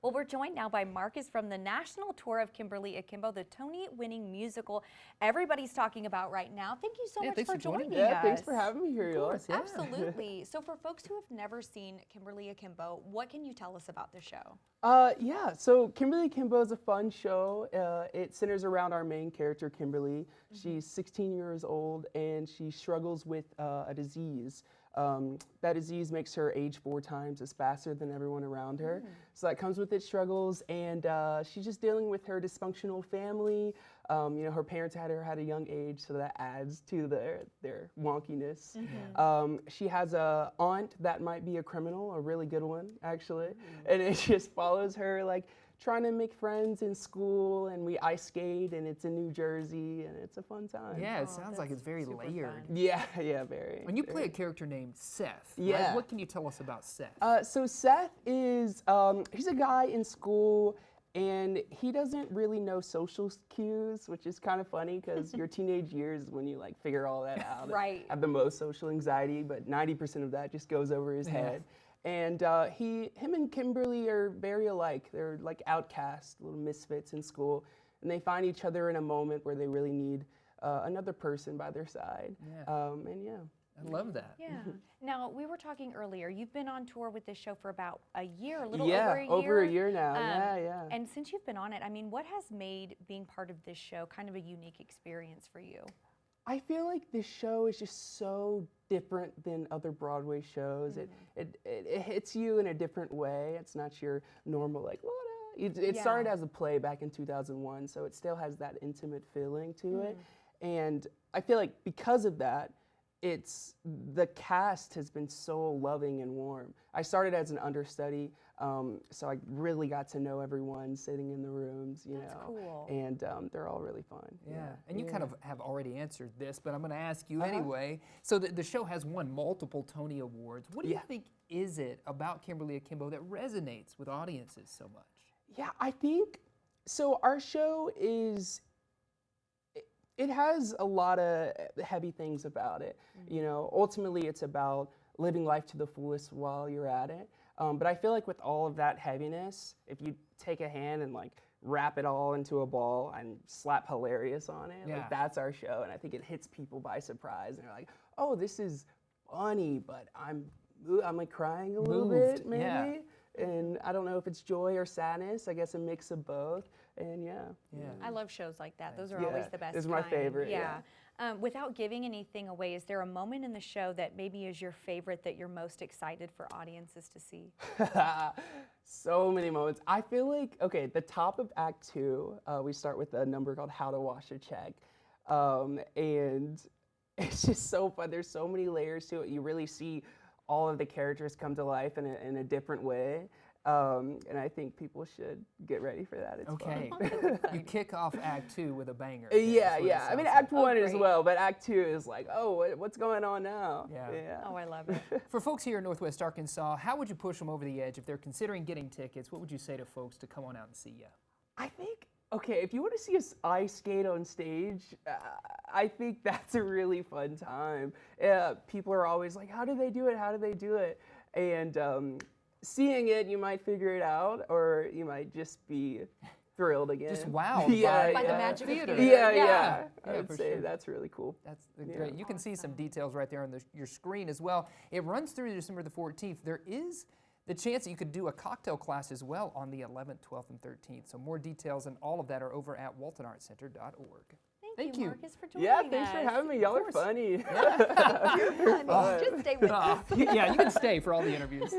Well, we're joined now by Marcus from the national tour of Kimberly Akimbo, the Tony-winning musical everybody's talking about right now. Thank you so much for joining us. Yeah, thanks for having me here. Of course, absolutely. So for folks who have never seen Kimberly Akimbo, what can you tell us about the show? Yeah, so Kimberly Akimbo is a fun show. It centers around our main character, Kimberly. She's 16 years old and she struggles with a disease. That disease makes her age 4 times as faster than everyone around her. So that comes with its struggles, and she's just dealing with her dysfunctional family. You know, her parents had her at a young age, so that adds to their wonkiness. She has a aunt that might be a criminal, a really good one, actually. And it just follows her, like, trying to make friends in school, and we ice skate, and it's in New Jersey, and it's a fun time. Yeah, it sounds like it's very layered. Fun. Yeah, very. And you play a character named Seth. Yeah. Right? What can you tell us about Seth? So Seth is, he's a guy in school, and he doesn't really know social cues, which is kind of funny because your teenage years is when you like figure all that out. Right. Have the most social anxiety, but 90% of that just goes over his head. And him and Kimberly are very alike. They're like outcasts, little misfits in school, and they find each other in a moment where they really need another person by their side. And yeah. I love that. Yeah. Now, we were talking earlier, you've been on tour with this show for about a year, a little yeah, over a year. over a year now. Yeah. And since you've been on it, I mean, what has made being part of this show kind of a unique experience for you? I feel like this show is just so different than other Broadway shows. It hits you in a different way. It's not your normal, like, what? It started as a play back in 2001, so it still has that intimate feeling to it. And I feel like because of that, the cast has been so loving and warm. I started as an understudy, so I really got to know everyone sitting in the rooms, you know. Cool. And they're all really fun. Yeah, and you kind of have already answered this, but I'm going to ask you anyway. So the show has won multiple Tony Awards. What do you think is it about Kimberly Akimbo that resonates with audiences so much? Yeah, I think, so our show is, it has a lot of heavy things about it. You know, ultimately it's about living life to the fullest while you're at it. But I feel like with all of that heaviness, if you take a hand and like wrap it all into a ball and slap hilarious on it, like that's our show. And I think it hits people by surprise, and they're like, oh, this is funny, but I'm like crying a little bit maybe. And I don't know if it's joy or sadness. I guess a mix of both. And I love shows like that. Those are always the best. It's my favorite. Without giving anything away, is there a moment in the show that maybe is your favorite that you're most excited for audiences to see? So many moments. I feel like, okay, the top of Act 2, we start with a number called How to Wash a Check. And it's just so fun. There's so many layers to it. You really see all of the characters come to life in a different way. And I think people should get ready for that. It's fun. You kick off Act 2 with a banger. I mean, Act 1 as well, but Act 2 is like, oh, what's going on now? Oh, I love it. For folks here in Northwest Arkansas, how would you push them over the edge if they're considering getting tickets? What would you say to folks to come on out and see you? I think, okay, if you want to see us ice skate on stage, I think that's a really fun time. People are always like, how do they do it? How do they do it? And seeing it, you might figure it out, or you might just be thrilled again. Just wowed by the magic theater. I would say that's really cool. That's great. You can see some details right there on your screen as well. It runs through December the 14th. There is the chance that you could do a cocktail class as well on the 11th, 12th, and 13th. So more details and all of that are over at waltonartscenter.org. Thank you, Marcus, for joining us. Yeah, thanks for having me. Y'all are funny. You're funny. Just stay with us. Yeah, you can stay for all the interviews.